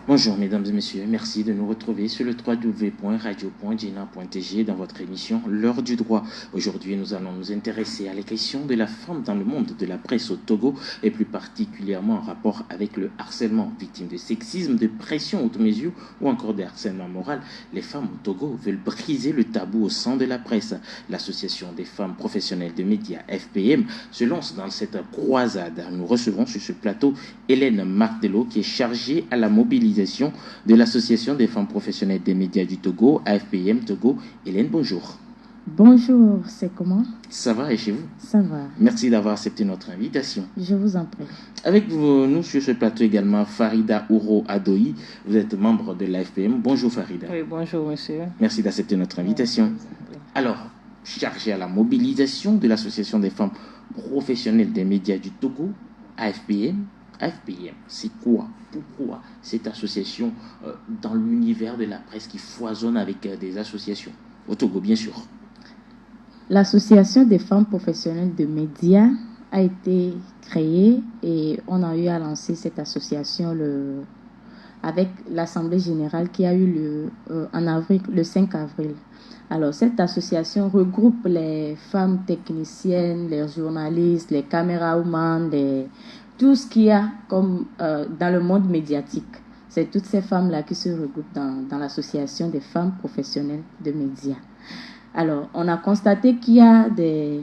Bonjour mesdames et messieurs, merci de nous retrouver sur le www.radio.gina.tg dans votre émission L'heure du droit. Aujourd'hui, nous allons nous intéresser à la question de la femme dans le monde de la presse au Togo et plus particulièrement en rapport avec le harcèlement. Victimes de sexisme, de pression auto-mesure ou encore de harcèlement moral, les femmes au Togo veulent briser le tabou au sein de la presse. L'association des femmes professionnelles de médias FPM se lance dans cette croisade. Nous recevons sur ce plateau Hélène Martello qui est chargée à la mobilisation de l'Association des femmes professionnelles des médias du Togo, AFPM Togo. Hélène, bonjour. Bonjour, c'est comment? Ça va et chez vous? Ça va. Merci d'avoir accepté notre invitation. Je vous en prie. Avec nous sur ce plateau également, Farida Ouro Adoyi. Vous êtes membre de l'AFPM. Bonjour Farida. Oui, bonjour monsieur. Merci d'accepter notre invitation. Alors, chargée à la mobilisation de l'Association des femmes professionnelles des médias du Togo, AFPM. AFPM, c'est quoi? Pourquoi cette association dans l'univers de la presse qui foisonne avec des associations au Togo, bien sûr? L'Association des femmes professionnelles de médias a été créée et on a eu à lancer cette association avec l'Assemblée générale qui a eu lieu en avril, le 5 avril. Alors, cette association regroupe les femmes techniciennes, les journalistes, les caméramans, tout ce qu'il y a comme dans le monde médiatique. C'est toutes ces femmes-là qui se regroupent dans l'association des femmes professionnelles de médias. Alors, on a constaté qu'il y a des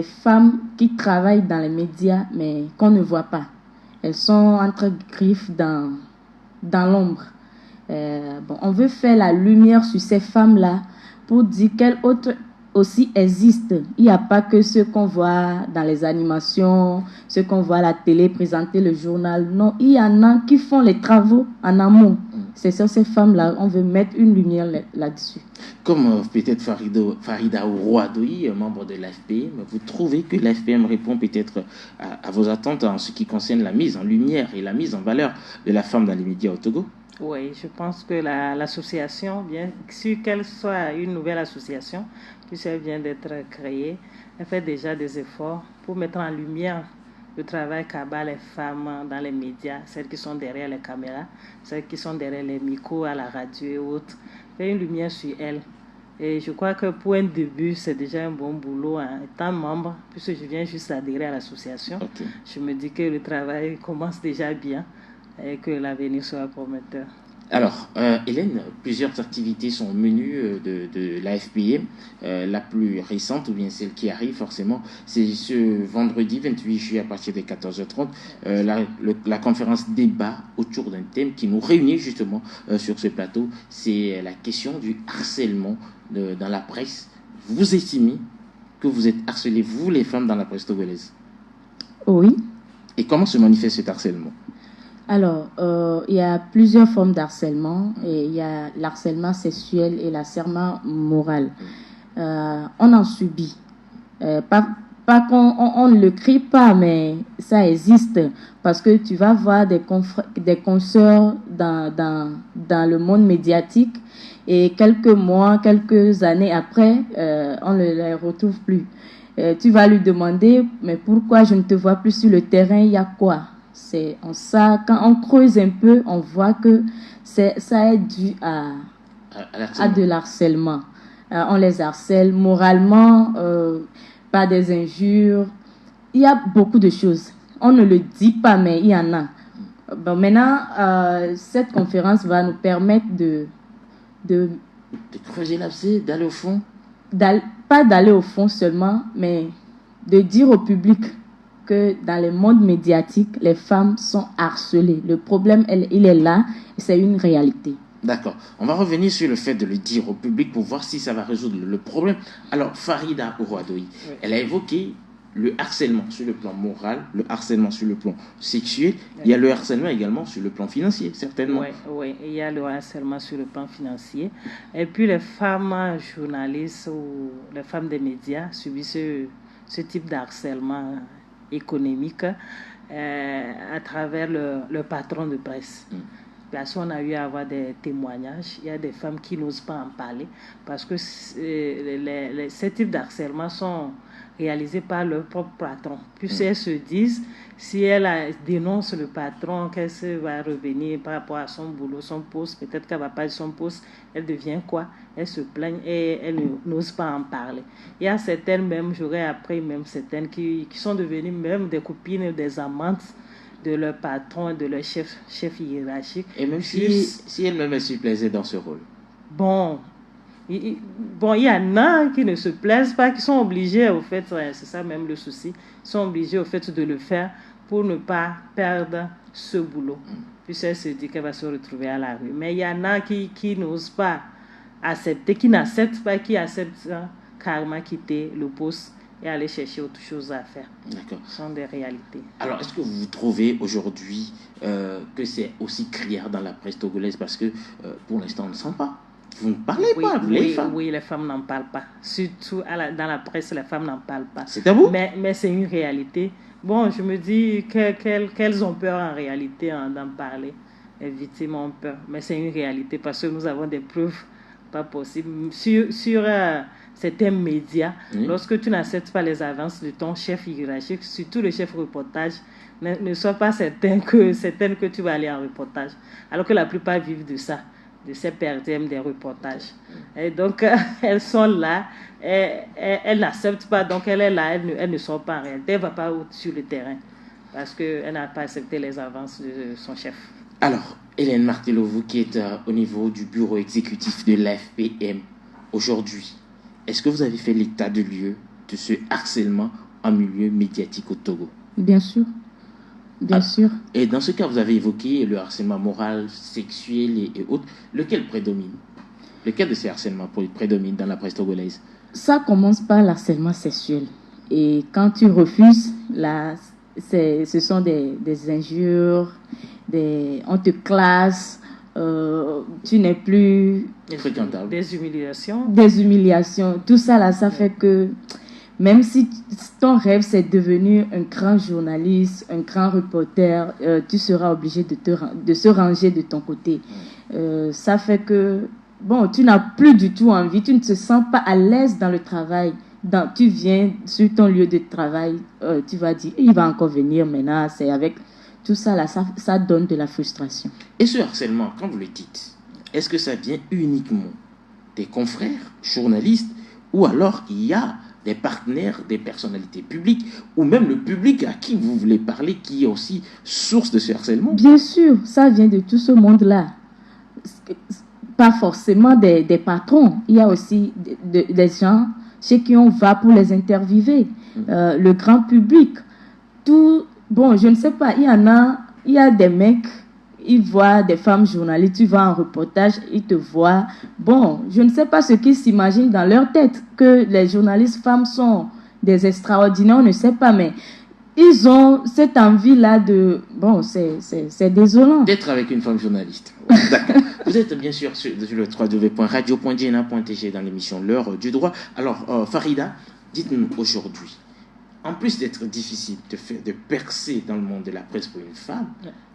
femmes qui travaillent dans les médias, mais qu'on ne voit pas. Elles sont entre griffes dans l'ombre. On veut faire la lumière sur ces femmes-là pour dire quelles autres aussi existent. Il n'y a pas que ce qu'on voit dans les animations, ce qu'on voit à la télé présenter le journal. Non, il y en a qui font les travaux en amont. C'est sur ces femmes-là, on veut mettre une lumière là-dessus. Comme peut-être Farida Ourouadoui, membre de l'AFPM, vous trouvez que l'AFPM répond peut-être à vos attentes en ce qui concerne la mise en lumière et la mise en valeur de la femme dans les médias au Togo? Oui, je pense que l'association, bien sûr qu'elle soit une nouvelle association, puisqu'elle vient d'être créée, elle fait déjà des efforts pour mettre en lumière le travail qu'abattent les femmes dans les médias, celles qui sont derrière les caméras, celles qui sont derrière les micros à la radio et autres, faire une lumière sur elles. Et je crois que pour un début, c'est déjà un bon boulot. Étant membre, puisque je viens juste adhérer à l'association, Je me dis que le travail commence déjà bien et que l'avenir sera prometteur. Alors, Hélène, plusieurs activités sont au menu de l'AFPM. La plus récente, ou bien celle qui arrive forcément, c'est ce vendredi 28 juillet à partir de 14h30, la conférence débat autour d'un thème qui nous réunit justement sur ce plateau. C'est la question du harcèlement dans la presse. Vous estimez que vous êtes harcelées, vous les femmes, dans la presse togolaise? Oui. Et comment se manifeste cet harcèlement? Alors, il y a plusieurs formes d'harcèlement. Et il y a l'harcèlement sexuel et l'harcèlement moral. On en subit. Pas qu'on ne le crie pas, mais ça existe. Parce que tu vas voir des consoeurs dans le monde médiatique et quelques mois, quelques années après, on ne les retrouve plus. Tu vas lui demander, mais pourquoi je ne te vois plus sur le terrain, il y a quoi? Quand on creuse un peu, on voit que ça est dû à de l'harcèlement. On les harcèle moralement, par des injures. Il y a beaucoup de choses. On ne le dit pas, mais il y en a. Bon, maintenant, cette conférence va nous permettre de creuser l'abcès, d'aller au fond. Pas d'aller au fond seulement, mais de dire au public que dans le monde médiatique, les femmes sont harcelées. Le problème, il est là, et c'est une réalité. D'accord. On va revenir sur le fait de le dire au public pour voir si ça va résoudre le problème. Alors, Farida Ourouadoui, elle a évoqué le harcèlement sur le plan moral, le harcèlement sur le plan sexuel. Il y a le harcèlement également sur le plan financier, certainement. Oui, il y a le harcèlement sur le plan financier. Et puis, les femmes journalistes ou les femmes des médias subissent ce type d'harcèlement économique à travers le patron de presse. Parce qu'on a eu à avoir des témoignages, il y a des femmes qui n'osent pas en parler parce que ces types d'harcèlement sont réalisées par leur propre patron. Puis elles se disent, si elle dénonce le patron, qu'elle va revenir par rapport à son boulot, son poste, peut-être qu'elle ne va pas de son poste, elle devient quoi? Elle se plaigne et elle n'ose pas en parler. Il y a certaines même, j'aurais appris même certaines qui sont devenues même des copines, des amantes de leur patron, de leur chef hiérarchique. Et même si elle-même se plaisait dans ce rôle. Bon, il y en a qui ne se plaisent pas, qui sont obligés, au fait, c'est ça même le souci, ils sont obligés, au fait, de le faire pour ne pas perdre ce boulot. Puis elle se dit qu'elle va se retrouver à la rue. Mais il y en a qui n'osent pas accepter, qui n'acceptent pas, qui acceptent carrément quitter le poste et aller chercher autre chose à faire. D'accord. Ce sont des réalités. Alors, est-ce que vous trouvez aujourd'hui que c'est aussi criard dans la presse togolaise? Parce que pour l'instant, on ne sent pas. Vous ne parlez pas, les femmes. Oui, les femmes n'en parlent pas. Surtout dans la presse, les femmes n'en parlent pas. C'est tabou? Mais c'est une réalité. Bon, je me dis qu'elles ont peur en réalité d'en parler. Les victimes ont peur. Mais c'est une réalité parce que nous avons des preuves pas possibles. Sur certains médias, lorsque tu n'acceptes pas les avances de ton chef hiérarchique, surtout le chef reportage, ne sois pas certaine que tu vas aller en reportage. Alors que la plupart vivent de ça, de ces perdièmes des reportages. Et donc, elles sont là, elles n'acceptent pas, donc elle est là, elle ne sort pas en réalité, elle ne va pas sur le terrain parce qu'elle n'a pas accepté les avances de son chef. Alors, Hélène Martello, vous qui êtes au niveau du bureau exécutif de l'AFPM, aujourd'hui, est-ce que vous avez fait l'état de lieu de ce harcèlement en milieu médiatique au Togo? Bien sûr. Bien sûr. Et dans ce cas, vous avez évoqué le harcèlement moral, sexuel et autres. Lequel prédomine? Lequel de ces harcèlements prédomine dans la presse togolaise? Ça commence par l'harcèlement sexuel. Et quand tu refuses, là, ce sont des injures, on te classe, tu n'es plus fréquentable. Des humiliations. Des humiliations. Tout ça, là, ça fait que même si ton rêve, c'est devenu un grand journaliste, un grand reporter, tu seras obligé de se ranger de ton côté. Ça fait que, bon, tu n'as plus du tout envie, tu ne te sens pas à l'aise dans le travail. Tu viens sur ton lieu de travail, tu vas dire, il va encore venir maintenant, c'est avec... Tout ça, là, ça donne de la frustration. Et ce harcèlement, quand vous le dites, est-ce que ça vient uniquement des confrères, journalistes, ou alors il y a des partenaires, des personnalités publiques, ou même le public à qui vous voulez parler, qui est aussi source de ce harcèlement? Bien sûr, ça vient de tout ce monde-là. Pas forcément des patrons. Il y a aussi des gens chez qui on va pour les interviewer. Le grand public. Bon, je ne sais pas, il y a des mecs, ils voient des femmes journalistes, tu vas en reportage, ils te voient. Bon, je ne sais pas ce qu'ils s'imaginent dans leur tête, que les journalistes femmes sont des extraordinaires, on ne sait pas, mais ils ont cette envie-là de... Bon, c'est désolant. D'être avec une femme journaliste. D'accord. Vous êtes bien sûr sur le www.radio.dna.tg dans l'émission L'heure du droit. Alors, Farida, dites-nous aujourd'hui, en plus d'être difficile de percer dans le monde de la presse pour une femme,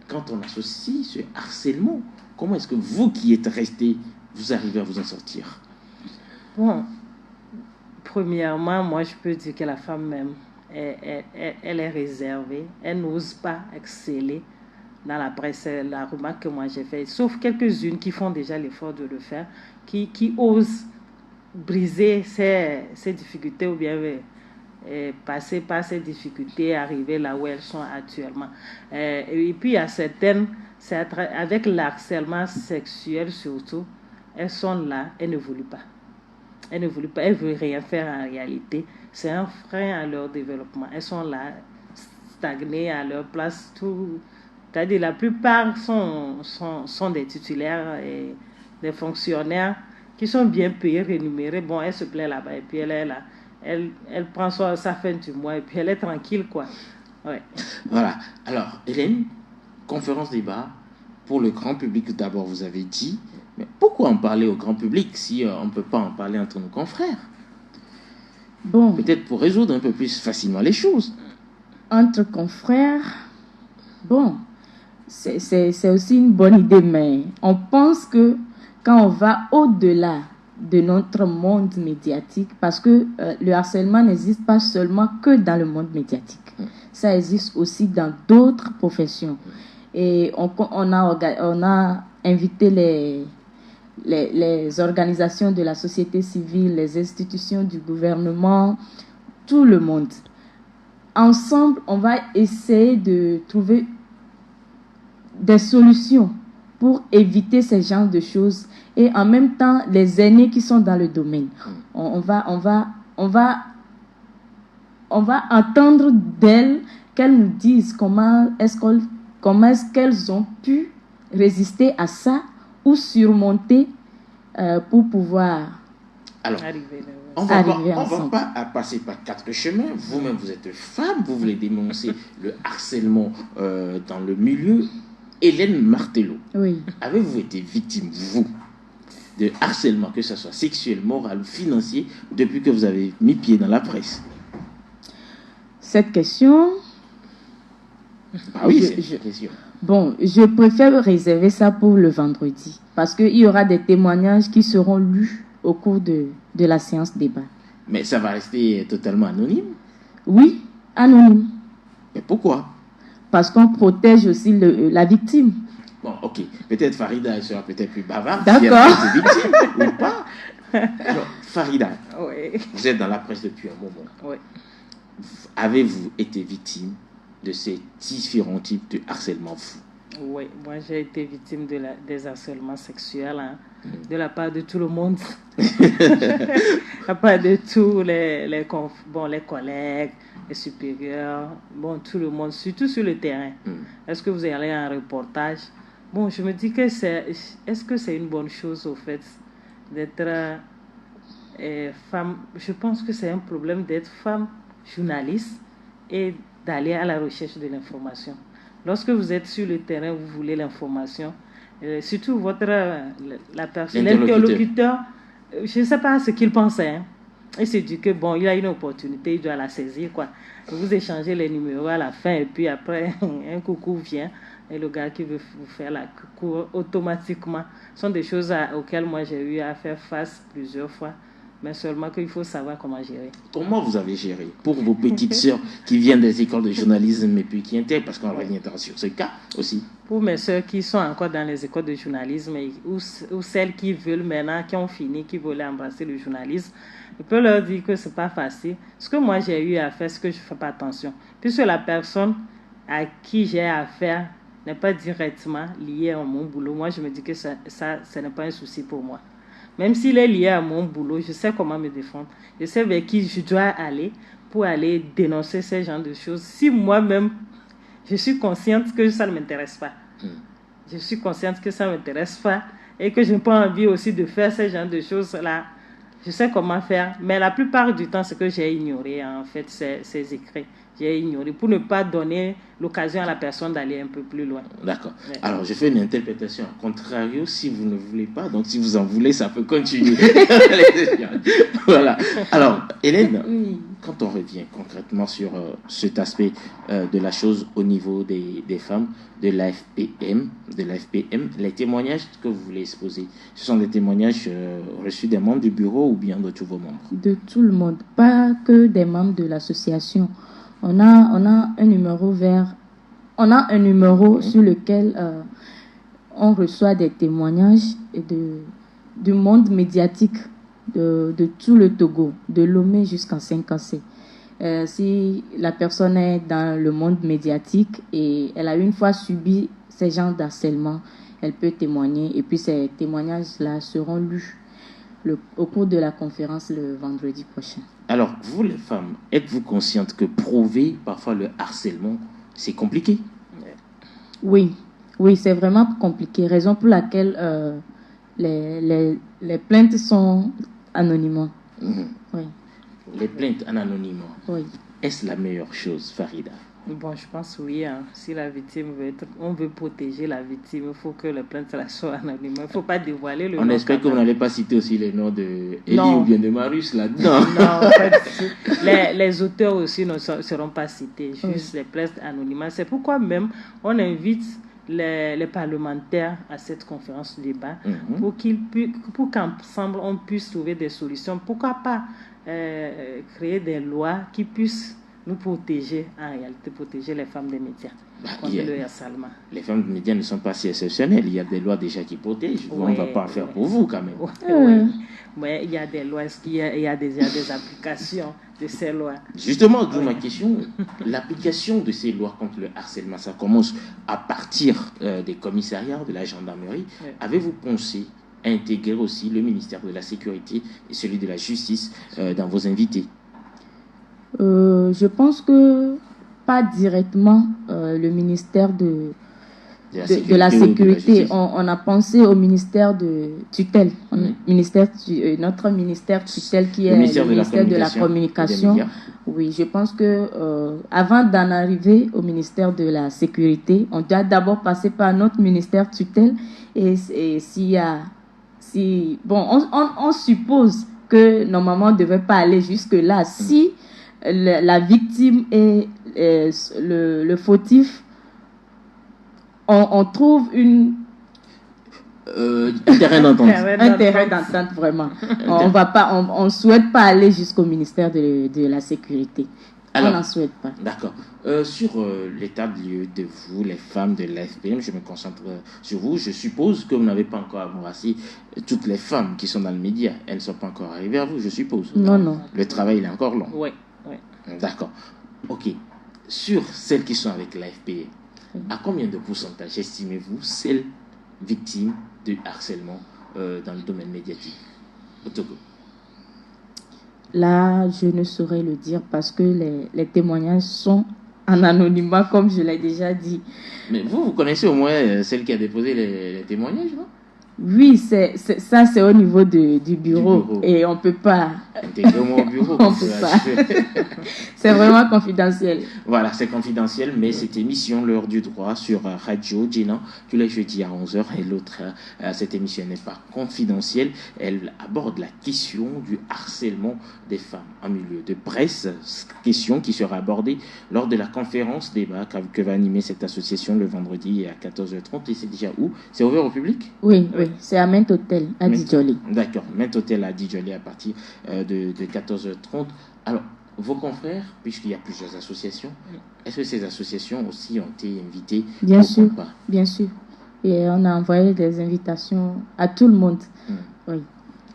quand on associe ce harcèlement, comment est-ce que vous qui êtes resté, vous arrivez à vous en sortir? Bon, premièrement, moi je peux dire que la femme même, elle est réservée, elle n'ose pas exceller dans la presse. La remarque que moi j'ai faite, sauf quelques-unes qui font déjà l'effort de le faire, qui osent briser ces difficultés ou bien passer par ces difficultés, arriver là où elles sont actuellement. Et puis il y a certaines, avec l'harcèlement sexuel surtout, elles sont là, elles ne voulaient pas. Elles ne voulaient pas, elles ne veulent rien faire en réalité. C'est un frein à leur développement. Elles sont là, stagnées à leur place. C'est-à-dire la plupart sont des titulaires et des fonctionnaires qui sont bien payés, rémunérés. Bon, elle se plaît là-bas et puis elle est là. Elle prend sa fin du mois et puis elle est tranquille, quoi. Ouais. Voilà. Alors, Hélène, conférence débat pour le grand public, d'abord, vous avez dit, mais pourquoi en parler au grand public si on ne peut pas en parler entre nos confrères? Bon. Peut-être pour résoudre un peu plus facilement les choses. Entre confrères, bon, c'est aussi une bonne idée, mais on pense que quand on va au-delà de notre monde médiatique, parce que le harcèlement n'existe pas seulement que dans le monde médiatique. Ça existe aussi dans d'autres professions. Et on a invité les organisations de la société civile, les institutions du gouvernement, tout le monde. Ensemble, on va essayer de trouver des solutions pour éviter ce genre de choses, et en même temps les aînés qui sont dans le domaine. On va entendre d'elles qu'elles nous disent comment est-ce qu'elles ont pu résister à ça ou surmonter pour pouvoir arriver. On va pas passer par 4 chemins. Vous-même, vous êtes femme, vous voulez dénoncer le harcèlement dans le milieu. Hélène Martello, oui. Avez-vous été victime, vous, de harcèlement, que ce soit sexuel, moral ou financier, depuis que vous avez mis pied dans la presse? Cette question... oui, c'est une question. Bon, je préfère réserver ça pour le vendredi, parce qu'il y aura des témoignages qui seront lus au cours de la séance débat. Mais ça va rester totalement anonyme? Oui, anonyme. Mais pourquoi? Parce qu'on protège aussi la victime. Bon, ok. Peut-être Farida sera peut-être plus bavarde. D'accord. Si elle est victime ou pas. Alors, Farida, oui. Vous êtes dans la presse depuis un moment. Oui. Avez-vous été victime de ces différents types de harcèlement fou? Oui, moi j'ai été victime des harcèlements sexuels de la part de tout le monde. De la part de tous les collègues, les supérieurs, tout le monde, surtout sur le terrain. Est-ce que vous allez à un reportage? Bon, je me dis que est-ce que c'est une bonne chose au fait d'être femme? Je pense que c'est un problème d'être femme journaliste et d'aller à la recherche de l'information. Lorsque vous êtes sur le terrain, vous voulez l'information, surtout la personne, l'interlocuteur, je ne sais pas ce qu'il pensait. Il se dit que il a une opportunité, il doit la saisir, quoi. Vous échangez les numéros à la fin et puis après, un coucou vient et le gars qui veut vous faire la coucou automatiquement. Ce sont des choses auxquelles moi j'ai eu à faire face plusieurs fois, mais seulement qu'il faut savoir comment gérer. Comment vous avez géré pour vos petites sœurs qui viennent des écoles de journalisme et puis qui intègrent, parce qu'on va revenir sur ce cas aussi? Pour mes sœurs qui sont encore dans les écoles de journalisme ou celles qui veulent maintenant, qui ont fini, qui veulent embrasser le journalisme, je peux leur dire que ce n'est pas facile. Ce que moi j'ai eu à faire, c'est que je ne fais pas attention. Puisque la personne à qui j'ai affaire n'est pas directement liée à mon boulot, moi je me dis que ça n'est pas un souci pour moi. Même s'il est lié à mon boulot, je sais comment me défendre. Je sais vers qui je dois aller pour aller dénoncer ce genre de choses. Si moi-même, je suis consciente que ça ne m'intéresse pas. Je suis consciente que ça ne m'intéresse pas et que je n'ai pas envie aussi de faire ce genre de choses-là. Je sais comment faire, mais la plupart du temps, c'est que j'ai ignoré en fait ces écrits. J'ai ignoré pour ne pas donner l'occasion à la personne d'aller un peu plus loin. D'accord. Ouais. Alors, je fais une interprétation. Contrario, si vous ne voulez pas, donc si vous en voulez, ça peut continuer. Voilà. Alors, Hélène, oui. Quand on revient concrètement sur cet aspect de la chose au niveau des femmes, de l'AFPM, les témoignages que vous voulez exposer, ce sont des témoignages reçus des membres du bureau ou bien de tous vos membres? De tout le monde, pas que des membres de l'association. On a un numéro vert, sur lequel on reçoit des témoignages du monde médiatique de tout le Togo, de Lomé jusqu'en Saint-Cassé. Si la personne est dans le monde médiatique et elle a une fois subi ces genres d'harcèlement, elle peut témoigner et puis ces témoignages-là seront lus au cours de la conférence le vendredi prochain. Alors, vous les femmes, êtes-vous consciente que prouver parfois le harcèlement, c'est compliqué? Oui, c'est vraiment compliqué. Raison pour laquelle les plaintes sont anonymement. Oui. Les plaintes en anonymat. Oui. Est-ce la meilleure chose, Farida? Bon, je pense oui. Si la victime on veut protéger la victime, il faut que les plaintes soient anonymes. Il ne faut pas dévoiler le nom. On espère que vous n'allez pas citer aussi les noms de Elie ou bien de Marius là-dedans. Non, pas du tout. Les auteurs aussi ne seront pas cités, juste les plaintes anonymes. C'est pourquoi même on invite les parlementaires à cette conférence de débat Mhm. pour qu'ensemble on puisse trouver des solutions. Pourquoi pas créer des lois qui puissent nous protéger, en réalité, protéger les femmes des médias contre le harcèlement. Les femmes des médias ne sont pas si exceptionnelles. Il y a des lois déjà qui protègent. On ne va pas faire pour vous quand même. Oui, mais il y a des lois, il y a déjà des applications de ces lois. Justement, d'où ma question, l'application de ces lois contre le harcèlement, ça commence à partir des commissariats, de la gendarmerie. Oui. Avez-vous pensé à intégrer aussi le ministère de la Sécurité et celui de la Justice dans vos invités? Je pense que pas directement le ministère de la sécurité. On a pensé au ministère de tutelle, notre ministère tutelle qui est le ministère de la communication. Oui, je pense que avant d'en arriver au ministère de la sécurité, on doit d'abord passer par notre ministère tutelle et on suppose que normalement on ne devait pas aller jusque là si la victime et le fautif, on trouve un terrain d'entente. Un terrain d'entente, vraiment. On ne souhaite pas aller jusqu'au ministère de la Sécurité. Alors, on n'en souhaite pas. D'accord. Sur l'état de lieu de vous, les femmes de l'AFPM, je me concentre sur vous. Je suppose que vous n'avez pas encore embrassé toutes les femmes qui sont dans le média. Elles ne sont pas encore arrivées à vous, je suppose. Non. Le travail, il est encore long. Oui. D'accord. Ok. Sur celles qui sont avec l'AFPM, à combien de pourcentage estimez-vous celles victimes de harcèlement dans le domaine médiatique au Togo? Là, je ne saurais le dire parce que les témoignages sont en anonymat, comme je l'ai déjà dit. Mais vous connaissez au moins celle qui a déposé les témoignages, non? Oui, c'est au niveau du bureau. Et on ne peut pas. Intégrez-moi au bureau. On peut pas. C'est vraiment confidentiel. Voilà, c'est confidentiel, mais cette émission, l'heure du droit, sur Radio Djena, tous les jeudis à 11h, et l'autre, cette émission n'est pas confidentielle. Elle aborde la question du harcèlement des femmes en milieu de presse, question qui sera abordée lors de la conférence débat que va animer cette association le vendredi à 14h30. Et c'est déjà où? C'est ouvert au public? Oui. C'est à Mint Hotel, à Djoli. D'accord, Mint Hotel à Djoli à partir de 14h30. Alors, vos confrères, puisqu'il y a plusieurs associations, est-ce que ces associations aussi ont été invitées? Bien sûr. Et on a envoyé des invitations à tout le monde. Oui.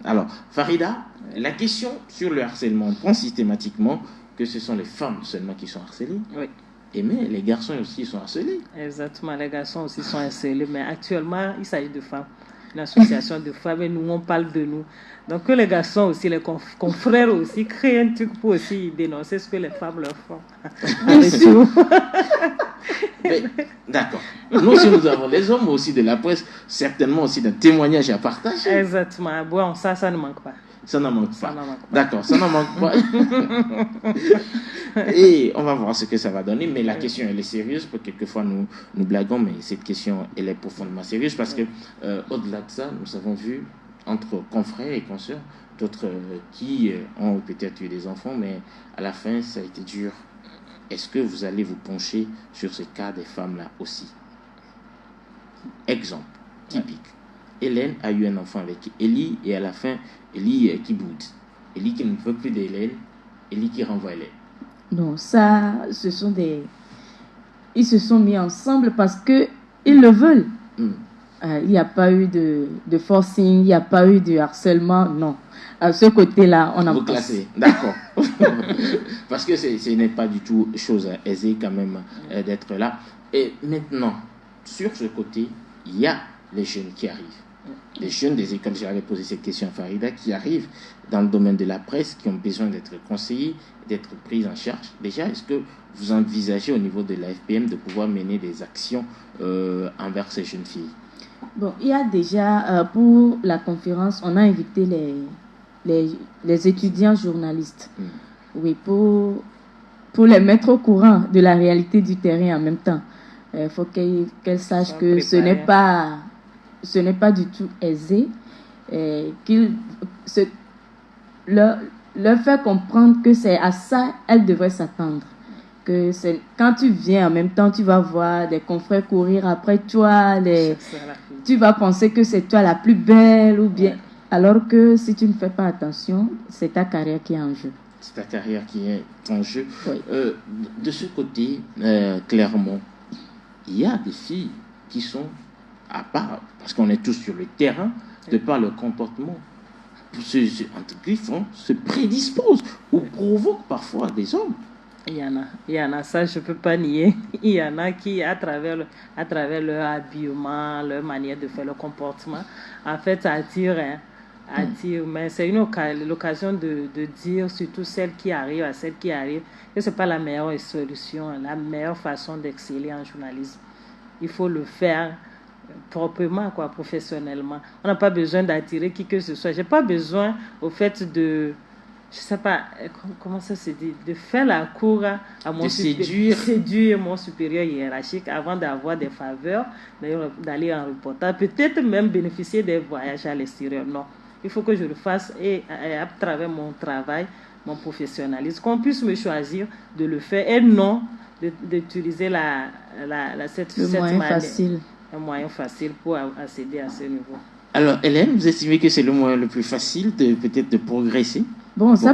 Alors, Farida, la question sur le harcèlement, on prend systématiquement que ce sont les femmes seulement qui sont harcelées. Oui. Et mais les garçons aussi sont harcelés. Exactement, les garçons aussi sont harcelés, mais actuellement, il s'agit de femmes. L'association de femmes, et nous, on parle de nous. Donc, que les garçons aussi, les confrères aussi, créent un truc pour aussi dénoncer ce que les femmes leur font. D'accord. Nous aussi, nous avons les hommes aussi de la presse, certainement aussi d'un témoignage à partager. Exactement. Bon, ça ne manque pas. Ça n'en manque pas. D'accord, ça n'en manque pas. Et on va voir ce que ça va donner. Mais la question, elle est sérieuse. Quelquefois, nous blaguons, mais cette question, elle est profondément sérieuse parce que, au-delà de ça, nous avons vu entre confrères et consoeurs d'autres qui ont peut-être eu des enfants, mais à la fin, ça a été dur. Est-ce que vous allez vous pencher sur ce cas des femmes-là aussi? Exemple typique. Hélène a eu un enfant avec Élie et à la fin, Élie qui boude. Élie qui ne veut plus d'Hélène, Élie qui renvoie Hélène. Non, ça, ils se sont mis ensemble parce qu'ils le veulent. Il n'y a pas eu de forcing, il n'y a pas eu de harcèlement, non. À ce côté-là, on a... Vous classez, d'accord. Parce que ce n'est pas du tout chose aisée quand même d'être là. Et maintenant, sur ce côté, il y a les jeunes qui arrivent. Les jeunes des écoles, j'avais posé cette question à Farida, qui arrivent dans le domaine de la presse, qui ont besoin d'être conseillés, d'être pris en charge. Déjà, est-ce que vous envisagez au niveau de l'AFPM de pouvoir mener des actions envers ces jeunes filles? Bon, il y a déjà, pour la conférence, on a invité les étudiants journalistes. Oui, pour les mettre au courant de la réalité du terrain en même temps. Il faut qu'elles sachent que ce n'est pas du tout aisé, leur faire comprendre que c'est à ça elles devraient s'attendre, que quand tu viens en même temps, tu vas voir des confrères courir après toi, tu vas penser que c'est toi la plus belle ou bien... Alors que si tu ne fais pas attention, c'est ta carrière qui est en jeu. C'est ta carrière qui est en jeu. Oui. De ce côté, clairement, il y a des filles qui sont, à part, parce qu'on est tous sur le terrain, de par leur comportement, se prédisposent ou provoquent parfois des hommes. Il y en a, ça je ne peux pas nier. Il y en a qui, à travers leur habillement, leur manière de faire, leur comportement, en fait, ça attire. Mais c'est l'occasion de dire, surtout celles qui arrivent, que ce n'est pas la meilleure solution, la meilleure façon d'exceller en journalisme. Il faut le faire proprement, professionnellement. On n'a pas besoin d'attirer qui que ce soit. Je n'ai pas besoin, au fait, je sais pas, comment ça se dit, de faire la cour à mon séduire mon supérieur hiérarchique avant d'avoir des faveurs, d'aller en reportage, peut-être même bénéficier des voyages à l'extérieur. Non. Il faut que je le fasse et à travers mon travail, mon professionnalisme, qu'on puisse me choisir de le faire et non d'utiliser cette un moyen facile pour accéder à ce niveau. Alors, Hélène, vous estimez que c'est le moyen le plus facile peut-être de progresser? Bon, ça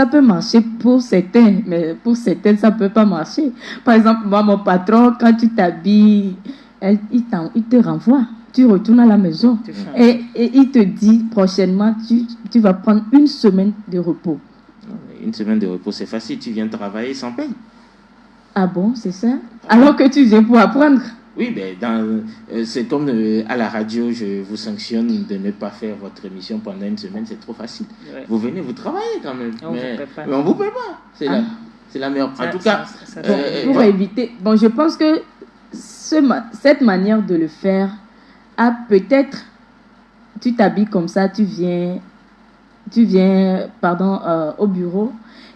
peut marcher pour certains, mais pour certaines, ça ne peut pas marcher. Par exemple, moi, mon patron, quand tu t'habilles, il te renvoie. Tu retournes à la maison et il te dit prochainement, tu vas prendre une semaine de repos. Une semaine de repos, c'est facile. Tu viens travailler sans paye. Ah bon, c'est ça? Alors que tu viens pour apprendre. Oui, mais c'est comme à la radio, je vous sanctionne de ne pas faire votre émission pendant une semaine, c'est trop facile. Ouais. Vous venez, vous travaillez quand même. Mais on ne vous paie pas. C'est la meilleure. En tout cas, pour éviter... Bon, je pense que cette manière de le faire, peut-être, tu t'habilles comme ça, tu viens au bureau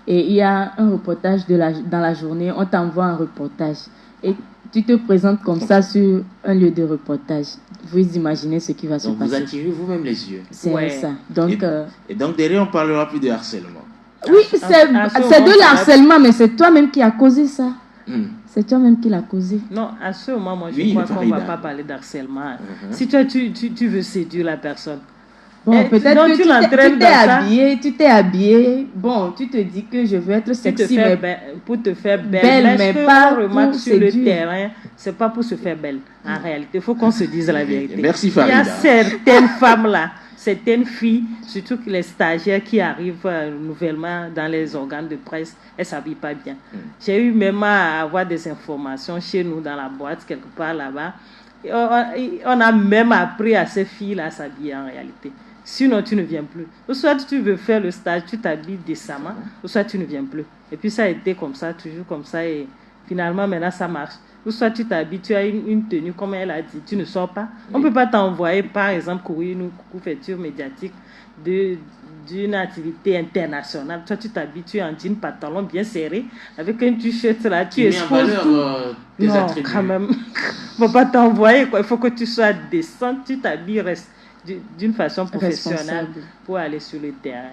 et il y a un reportage dans la journée, on t'envoie un reportage et tu te présentes comme ça sur un lieu de reportage. Vous imaginez ce qui va se passer. Vous attirez vous-même les yeux. C'est ça. Donc, et donc derrière, on ne parlera plus de harcèlement. Oui, c'est de l'harcèlement, mais c'est toi-même qui as causé ça. C'est toi-même qui l'as causé. Non, à ce moment, moi, je crois qu'on ne va pas parler d'harcèlement. Si toi, tu veux séduire la personne. Bon, peut-être que tu t'es habillé. Bon, tu te dis que je veux être sexy, pour te faire belle. Mais pas remarque sur le terrain, c'est pas pour se faire belle. En réalité, il faut qu'on se dise la vérité. Merci, Farida. Il y a certaines femmes là, certaines filles, surtout les stagiaires qui arrivent nouvellement dans les organes de presse, elles ne s'habillent pas bien. J'ai eu même à avoir des informations chez nous dans la boîte, quelque part là-bas. On a même appris à ces filles-là à s'habiller en réalité. Sinon, tu ne viens plus. Ou soit tu veux faire le stage, tu t'habilles décemment, ou soit tu ne viens plus. Et puis ça a été comme ça, toujours comme ça, et finalement, maintenant, ça marche. Ou soit tu t'habilles, tu as une tenue, comme elle a dit, tu ne sors pas. On ne peut pas t'envoyer, par exemple, courir une couverture médiatique d'une activité internationale. Toi, tu t'habilles, tu es en jean, pantalon bien serré, avec un t-shirt là, tu exposes tout. Non, quand même. Il ne faut pas t'envoyer, quoi. Il faut que tu sois décent, tu t'habilles, d'une façon professionnelle pour aller sur le terrain.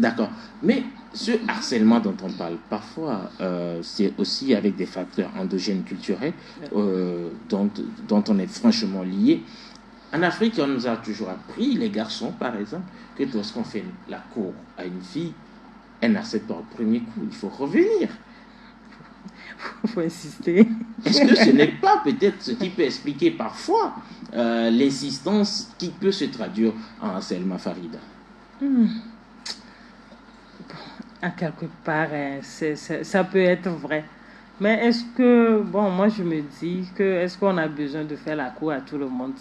D'accord. Mais ce harcèlement dont on parle, parfois, c'est aussi avec des facteurs endogènes culturels dont on est franchement lié. En Afrique, on nous a toujours appris, les garçons par exemple, que lorsqu'on fait la cour à une fille, elle n'accepte pas au premier coup, il faut revenir. Il faut insister. Est-ce que ce n'est pas peut-être ce qui peut expliquer parfois l'insistance qui peut se traduire en harcèlement, Farida? À quelque part, ça peut être vrai. Mais est-ce que, moi je me dis est-ce qu'on a besoin de faire la cour à tout le monde?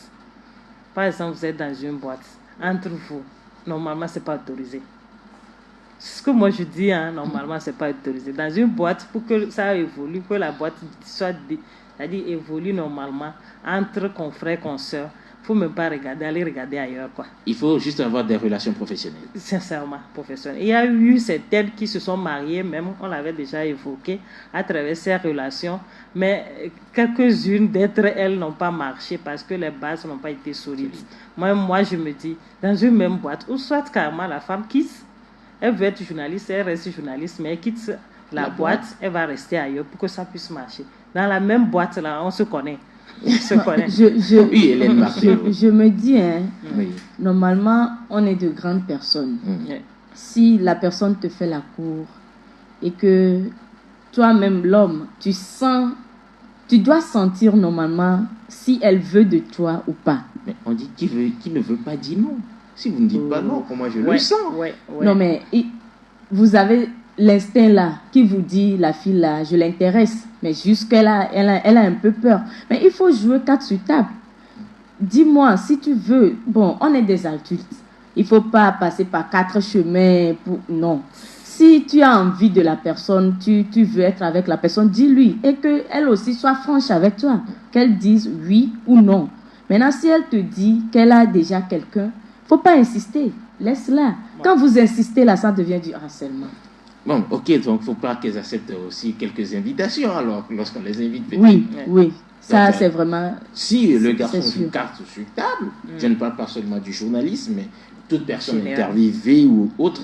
Par exemple, vous êtes dans une boîte, entre vous, normalement c'est pas autorisé. C'est ce que moi je dis, normalement c'est pas autorisé. Dans une boîte, pour que ça évolue, que la boîte soit, c'est-à-dire évolue normalement entre confrères, consoeurs, il ne faut même pas aller regarder ailleurs, quoi. Il faut juste avoir des relations professionnelles. Sincèrement, professionnelles. Il y a eu certaines qui se sont mariées, même, on l'avait déjà évoqué, à travers ces relations, mais quelques-unes d'entre elles n'ont pas marché parce que les bases n'ont pas été solides. Moi, je me dis, dans une même boîte, ou soit carrément la femme quitte, elle veut être journaliste, elle reste journaliste, mais elle quitte La boîte, elle va rester ailleurs pour que ça puisse marcher. Dans la même boîte, là, on se connaît. On se connaît. Oui, Hélène Martello. Je me dis, Oui. normalement, on est de grandes personnes. Ouais. Si la personne te fait la cour et que toi-même, l'homme, tu dois sentir normalement si elle veut de toi ou pas. Mais on dit qui ne veut pas dit non. Si vous ne dites pas non, comment je le sens? Non, mais vous avez l'instinct là qui vous dit, la fille là, je l'intéresse. Mais jusqu'elle elle a un peu peur. Mais il faut jouer 4 sur table. Dis-moi, si tu veux, bon, on est des adultes. Il ne faut pas passer par 4 chemins pour... Non. Si tu as envie de la personne, tu veux être avec la personne, dis-lui. Et qu'elle aussi soit franche avec toi. Qu'elle dise oui ou non. Maintenant, si elle te dit qu'elle a déjà quelqu'un, il ne faut pas insister. Laisse-la. Quand vous insistez, là, ça devient du harcèlement. Bon, ok, donc il ne faut pas qu'elles acceptent aussi quelques invitations, alors, lorsqu'on les invite. Oui. Ça, donc, c'est vraiment... Si le garçon joue carte sur table, je ne parle pas seulement du journalisme, mais toute personne interviewée ou autre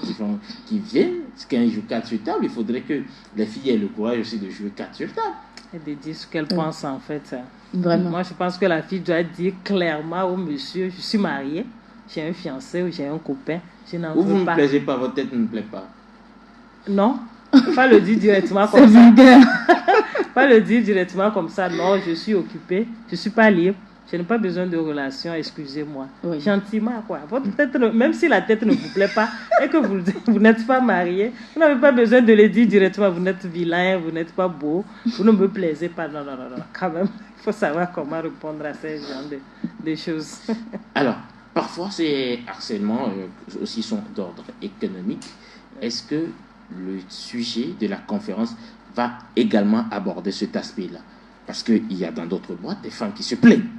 qui viennent, quand ils jouent carte sur table, il faudrait que les filles aient le courage aussi de jouer carte sur table. Et de dire ce qu'elle pense en fait. Vraiment. Moi, je pense que la fille doit dire clairement au monsieur, je suis mariée, j'ai un fiancé ou j'ai un copain, je n'en veux pas. Ou vous ne plaisez pas, votre tête ne me plaît pas. Non, pas le dire directement comme ça. Pas le dire directement comme ça. Non, je suis occupée, je ne suis pas libre, je n'ai pas besoin de relation, excusez-moi. Oui. Gentiment, quoi. Votre tête, même si la tête ne vous plaît pas et que vous n'êtes pas marié, vous n'avez pas besoin de le dire directement. Vous n'êtes vilain, vous n'êtes pas beau, vous ne me plaisez pas. Non. Quand même, il faut savoir comment répondre à ces genres de choses. Alors, parfois, ces harcèlements aussi sont d'ordre économique. Est-ce que le sujet de la conférence va également aborder cet aspect-là? Parce qu'il y a dans d'autres boîtes des femmes qui se plaignent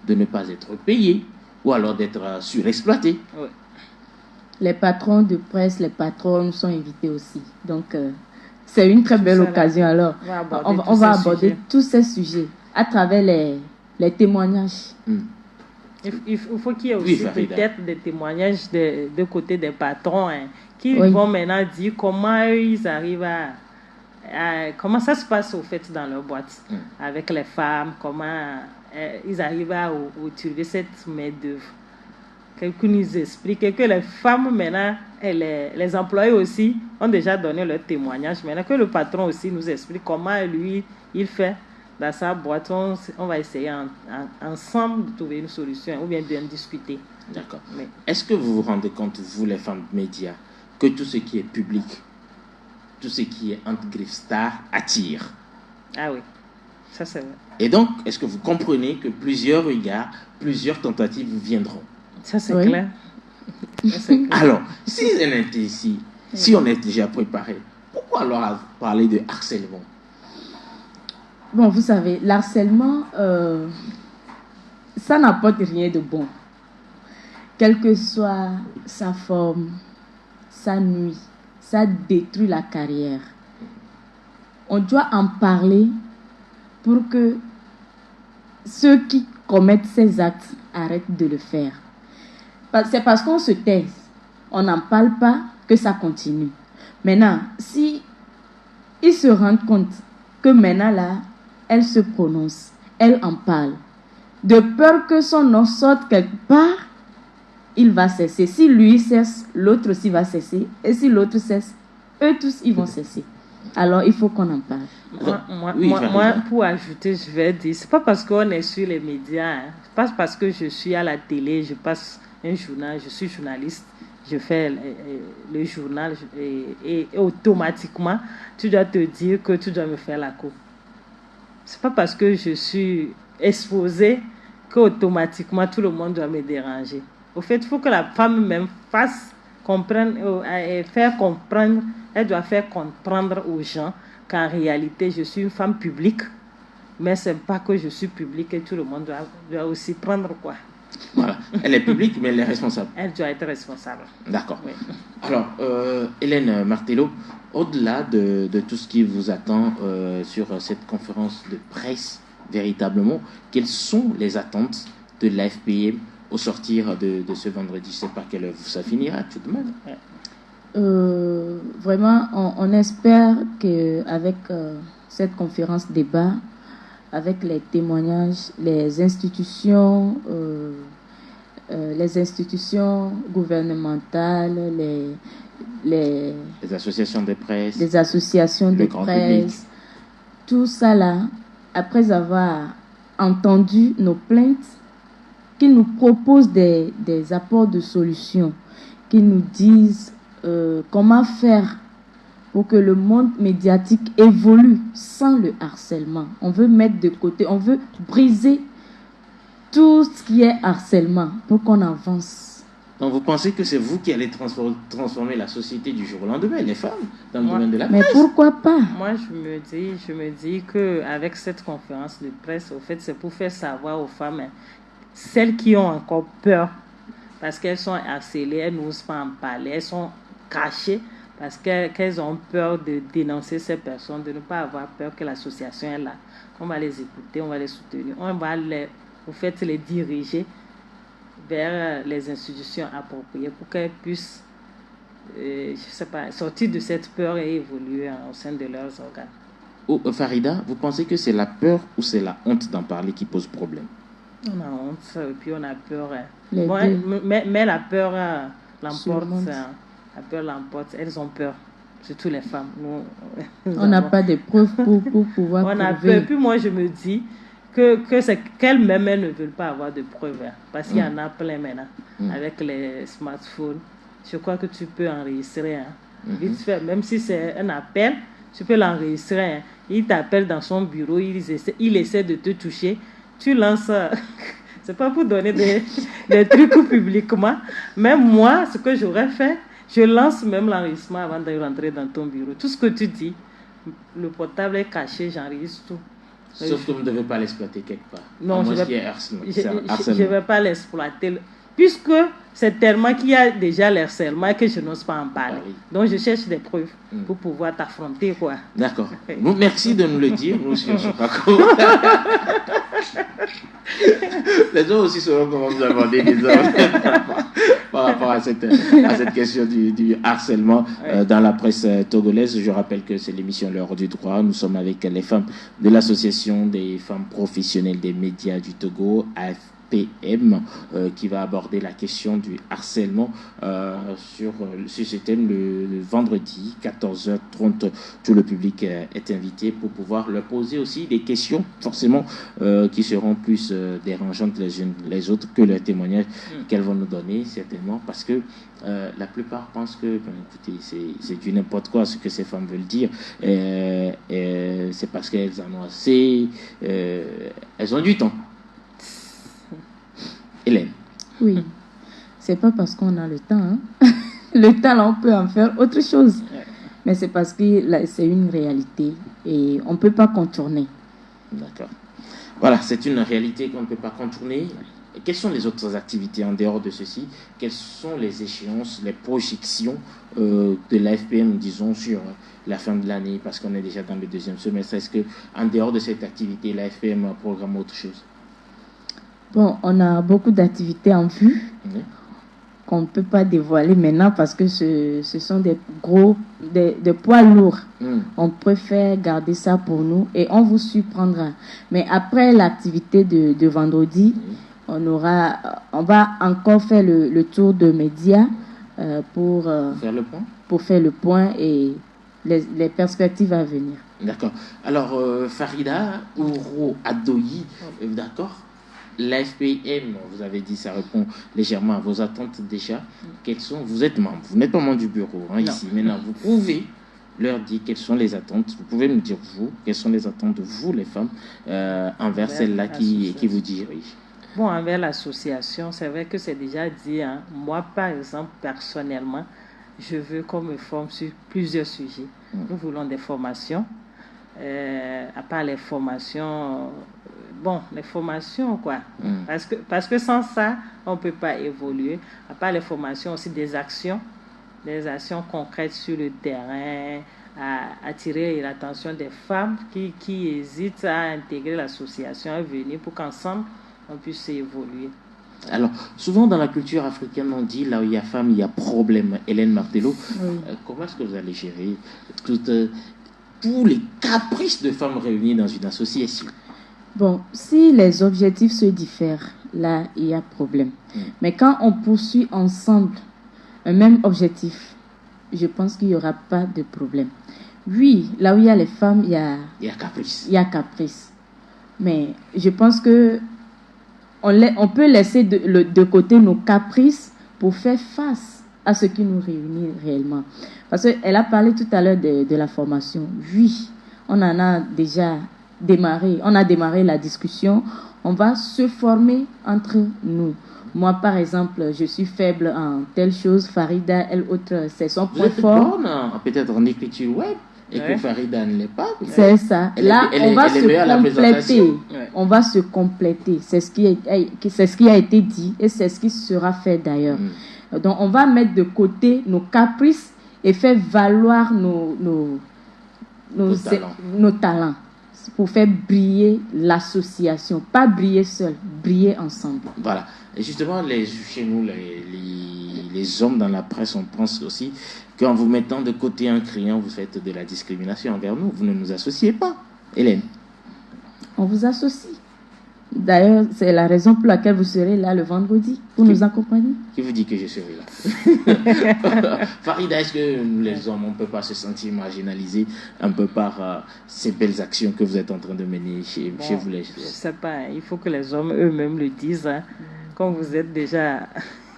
de ne pas être payées ou alors d'être surexploitées. Oui. Les patrons de presse, les patrons sont invités aussi. Donc, c'est une très belle occasion. Alors, on va aborder tous ces sujets à travers les témoignages. Il faut qu'il y ait aussi peut-être des témoignages de côté des patrons qui vont maintenant dire comment ils arrivent comment ça se passe au fait dans leur boîte avec les femmes, comment ils arrivent à utiliser cette main-d'œuvre. Quelqu'un nous explique que les femmes maintenant, et les employés aussi ont déjà donné leur témoignage. Maintenant que le patron aussi nous explique comment lui, il fait dans sa boîte, on va essayer ensemble de trouver une solution ou bien de discuter. D'accord. Mais est-ce que vous vous rendez compte, vous les femmes médias, que tout ce qui est public, tout ce qui est entre griffes stars attire? Ah oui, ça c'est vrai. Et donc, est-ce que vous comprenez que plusieurs regards, plusieurs tentatives viendront? Ça c'est clair. Alors, si on était ici, si on est déjà préparé, pourquoi alors parler de harcèlement? Bon, vous savez, l'harcèlement, ça n'apporte rien de bon. Quelle que soit sa forme, ça nuit, ça détruit la carrière. On doit en parler pour que ceux qui commettent ces actes arrêtent de le faire. C'est parce qu'on se tait, on n'en parle pas que ça continue. Maintenant, si ils se rendent compte que maintenant là, elle se prononce, elle en parle, de peur que son nom sorte quelque part, il va cesser. Si lui cesse, l'autre aussi va cesser. Et si l'autre cesse, eux tous, ils vont cesser. Alors, il faut qu'on en parle. Moi, pour ajouter, je vais dire, c'est pas parce qu'on est sur les médias, c'est pas parce que je suis à la télé, je passe un journal, je suis journaliste, je fais le journal et automatiquement, tu dois te dire que tu dois me faire la cour. C'est pas parce que je suis exposée qu'automatiquement tout le monde doit me déranger. Au fait, il faut que la femme même faire comprendre, elle doit faire comprendre aux gens qu'en réalité, je suis une femme publique, mais ce n'est pas que je suis publique et tout le monde doit aussi prendre quoi. Voilà, elle est publique, mais elle est responsable. Elle doit être responsable. D'accord. Oui. Alors, Hélène Martello, au-delà de tout ce qui vous attend sur cette conférence de presse, véritablement, quelles sont les attentes de l'AFPM au sortir de ce vendredi? Je ne sais pas quelle heure ça finira tout de même. Vraiment, on espère qu'avec cette conférence débat, avec les témoignages, les institutions gouvernementales, les associations de presse, les associations de presse, tout ça là, après avoir entendu nos plaintes, qu'ils nous proposent des apports de solutions, qu'ils nous disent comment faire pour que le monde médiatique évolue sans le harcèlement. On veut mettre de côté, on veut briser tout ce qui est harcèlement pour qu'on avance. Donc vous pensez que c'est vous qui allez transformer la société du jour au lendemain, les femmes, dans le domaine de la presse? Mais pourquoi pas? Moi, je me dis qu'avec cette conférence de presse, au fait, c'est pour faire savoir aux femmes, celles qui ont encore peur, parce qu'elles sont harcelées, elles n'osent pas en parler, elles sont cachées, parce qu'elles ont peur de dénoncer ces personnes, de ne pas avoir peur que l'association est là. On va les écouter, on va les soutenir, on va les diriger vers les institutions appropriées pour qu'elles puissent, sortir de cette peur et évoluer au sein de leurs organes. Farida, vous pensez que c'est la peur ou c'est la honte d'en parler qui pose problème? On a honte et puis on a peur. Mais la peur l'emporte. La peur l'emporte. Elles ont peur. Surtout les femmes. On n'a pas de preuves pour pouvoir on a peur. Puis moi, je me dis que c'est qu'elles-mêmes, elles ne veulent pas avoir de preuves. Parce qu'il y en a plein maintenant. Avec les smartphones. Je crois que tu peux enregistrer. Vite fait, même si c'est un appel, tu peux l'enregistrer. Il t'appelle dans son bureau. Il essaie de te toucher. Tu lances, c'est pas pour donner des trucs publiquement, même moi, ce que j'aurais fait, je lance même l'enregistrement avant de rentrer dans ton bureau. Tout ce que tu dis, le portable est caché, j'enregistre tout. Sauf que vous ne devez pas l'exploiter quelque part. Non, je ne vais pas l'exploiter, puisque c'est tellement qu'il y a déjà le harcèlement que je n'ose pas en parler. Oui. Donc je cherche des preuves pour pouvoir t'affronter, quoi. D'accord. Bon, merci de nous le dire. Nous aussi, on ne sait pas comment. Les autres aussi sauront comment vous aborder les hommes par rapport à cette question du harcèlement dans la presse togolaise. Je rappelle que c'est l'émission L'heure du droit. Nous sommes avec les femmes de l'association des femmes professionnelles des médias du Togo, AFPM, qui va aborder la question du harcèlement sur ce thème le vendredi 14h30. Tout le public est invité pour pouvoir leur poser aussi des questions forcément qui seront plus dérangeantes les unes les autres que les témoignages qu'elles vont nous donner certainement, parce que la plupart pensent que écoutez, c'est du n'importe quoi ce que ces femmes veulent dire, c'est parce qu'elles en ont assez, elles ont du temps. Hélène. Oui, c'est pas parce qu'on a le temps. Hein. Le temps, là, on peut en faire autre chose. Mais c'est parce que là, c'est une réalité et on ne peut pas contourner. D'accord. Voilà, c'est une réalité qu'on ne peut pas contourner. Quelles sont les autres activités en dehors de ceci? Quelles sont les échéances, les projections de l'AFPM, disons, sur la fin de l'année, parce qu'on est déjà dans le deuxième semestre? Est-ce qu'en dehors de cette activité, l'AFPM programme autre chose? Bon, on a beaucoup d'activités en vue qu'on ne peut pas dévoiler maintenant parce que ce sont des poids lourds. On préfère garder ça pour nous et on vous surprendra. Mais après l'activité de vendredi, on va encore faire le tour de médias pour faire le point et les perspectives à venir. D'accord. Alors, Farida Ouro Adoyi, d'accord. L'AFPM, vous avez dit, ça répond légèrement à vos attentes déjà. Quelles sont, vous êtes membre, vous n'êtes pas membre du bureau ici. Maintenant, vous pouvez leur dire quelles sont les attentes. Vous pouvez nous dire, vous, quelles sont les attentes de vous, les femmes, envers celle-là qui vous dirige. Bon, envers l'association, c'est vrai que c'est déjà dit. Hein. Moi, par exemple, personnellement, je veux qu'on me forme sur plusieurs sujets. Nous voulons des formations. À part les formations... les formations, quoi. Parce que sans ça, on ne peut pas évoluer. À part les formations, aussi des actions concrètes sur le terrain, à attirer l'attention des femmes qui hésitent à intégrer l'association, à venir pour qu'ensemble, on puisse évoluer. Alors, souvent dans la culture africaine, on dit là où il y a femme, il y a problème. Hélène Martello, Oui. comment est-ce que vous allez gérer tous les caprices de femmes réunies dans une association? Bon, si les objectifs se diffèrent, là, il y a problème. Mais quand on poursuit ensemble un même objectif, je pense qu'il n'y aura pas de problème. Oui, là où il y a les femmes, il y a caprice. Il y a caprice. Mais je pense que on peut laisser de côté nos caprices pour faire face à ce qui nous réunit réellement. Parce qu'elle a parlé tout à l'heure de la formation. Oui, on en a déjà démarré. On a démarré la discussion. On va se former entre nous. Moi, par exemple, je suis faible en telle chose. Farida, elle autre, c'est son point fort. Peut-être en écriture web. Et que Farida ne l'est pas. C'est ça. Là, on va se compléter. On va se compléter. C'est ce qui a été dit et c'est ce qui sera fait d'ailleurs. Donc, on va mettre de côté nos caprices et faire valoir nos talents pour faire briller l'association. Pas briller seul, briller ensemble. Voilà. Et justement, chez nous, les hommes dans la presse, on pense aussi qu'en vous mettant de côté un client, vous faites de la discrimination envers nous. Vous ne nous associez pas. Hélène? On vous associe. D'ailleurs, c'est la raison pour laquelle vous serez là le vendredi pour nous accompagner. Qui vous dit que je serai là? Farida, est-ce que les hommes, on ne peut pas se sentir marginalisés un peu par ces belles actions que vous êtes en train de mener chez vous les... Je ne sais pas, il faut que les hommes eux-mêmes le disent. Hein. Quand vous êtes déjà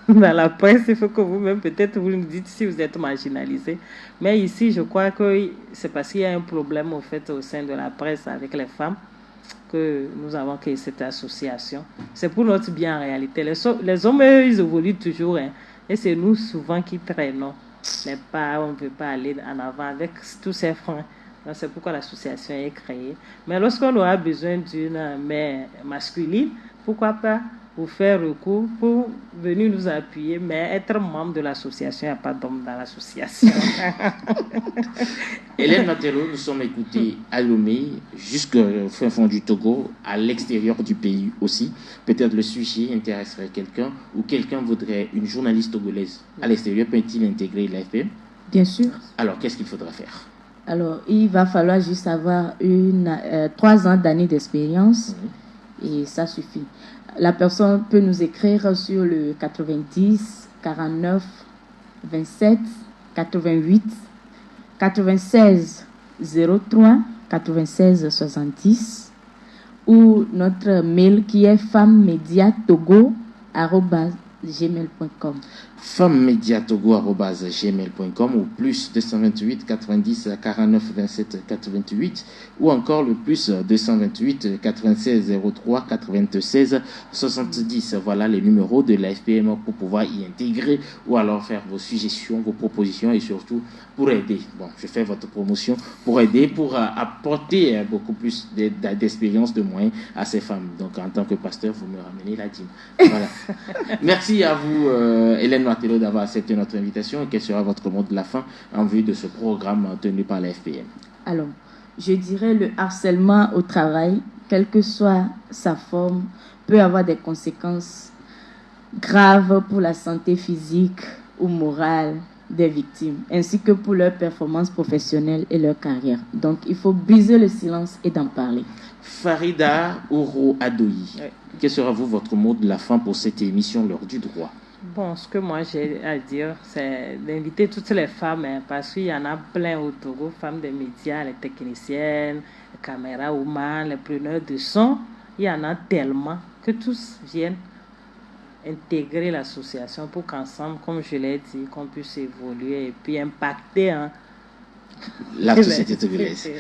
dans la presse, il faut que vous-même, peut-être, vous nous dites si vous êtes marginalisés. Mais ici, je crois que c'est parce qu'il y a un problème au fait au sein de la presse avec les femmes que nous avons créé cette association. C'est pour notre bien en réalité. Les hommes, eux, ils évoluent toujours. Hein, et c'est nous souvent qui traînons. Mais pas, on ne veut pas aller en avant avec tous ces freins. Donc, c'est pourquoi l'association est créée. Mais lorsqu'on aura besoin d'une mère masculine, pourquoi pas vous faire recours pour venir nous appuyer, mais être membre de l'association, il n'y a pas d'homme dans l'association. Hélène Martello, nous sommes écoutés à Lomé, jusqu'au fin fond du Togo, à l'extérieur du pays aussi. Peut-être le sujet intéresserait quelqu'un, ou quelqu'un voudrait, une journaliste togolaise à l'extérieur, peut-il intégrer l'AFPM? Bien sûr. Alors, qu'est-ce qu'il faudra faire? Alors, il va falloir juste avoir 3 ans d'années d'expérience, et ça suffit. La personne peut nous écrire sur le 90 49 27 88 96 03 96 70 ou notre mail qui est femmediatogo@gmail.com. femmediatogo@gmail.com ou plus 228 90 49 27 88 ou encore le plus 228 96 03 96 70. Voilà les numéros de l'AFPM pour pouvoir y intégrer ou alors faire vos suggestions, vos propositions et surtout pour aider. Bon, je fais votre promotion pour aider, pour apporter beaucoup plus d'expérience, de moyens à ces femmes. Donc en tant que pasteur, vous me ramenez la dîme. Voilà. Merci à vous, Hélène Martello, d'avoir accepté notre invitation. Et quel sera votre mot de la fin en vue de ce programme tenu par la FPM? Alors, je dirais le harcèlement au travail, quelle que soit sa forme, peut avoir des conséquences graves pour la santé physique ou morale des victimes, ainsi que pour leur performance professionnelle et leur carrière. Donc, il faut briser le silence et d'en parler. Farida Ouro Adoyi, quel sera votre mot de la fin pour cette émission L'heure du droit? Bon, ce que moi j'ai à dire, c'est d'inviter toutes les femmes, hein, parce qu'il y en a plein au Togo, femmes des médias, les techniciennes, les caméras-woman, les preneurs de son. Il y en a tellement que tous viennent intégrer l'association pour qu'ensemble, comme je l'ai dit, qu'on puisse évoluer et puis impacter la société togolaise.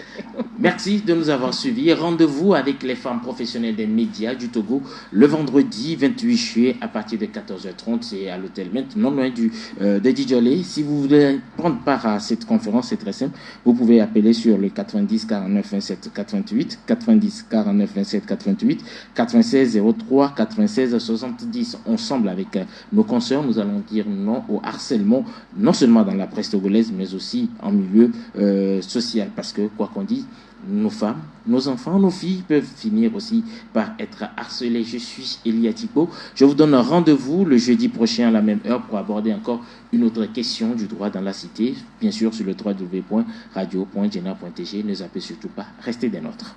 Merci de nous avoir suivis. Rendez-vous avec les femmes professionnelles des médias du Togo le vendredi 28 juillet à partir de 14h30. C'est à l'hôtel Mint, non loin de Djidjolé. Si vous voulez prendre part à cette conférence, c'est très simple. Vous pouvez appeler sur le 90 49 27 88, 90 49 27 88, 96 03 96 70. Ensemble avec nos consoeurs, nous allons dire non au harcèlement, non seulement dans la presse togolaise, mais aussi en milieu social, parce que quoi qu'on dise, nos femmes, nos enfants, nos filles peuvent finir aussi par être harcelées. Je suis Elia Thibault. Je vous donne rendez-vous le jeudi prochain à la même heure pour aborder encore une autre question du droit dans la cité, bien sûr sur le www.radio.gena.tg. Ne zappez surtout pas, restez des nôtres.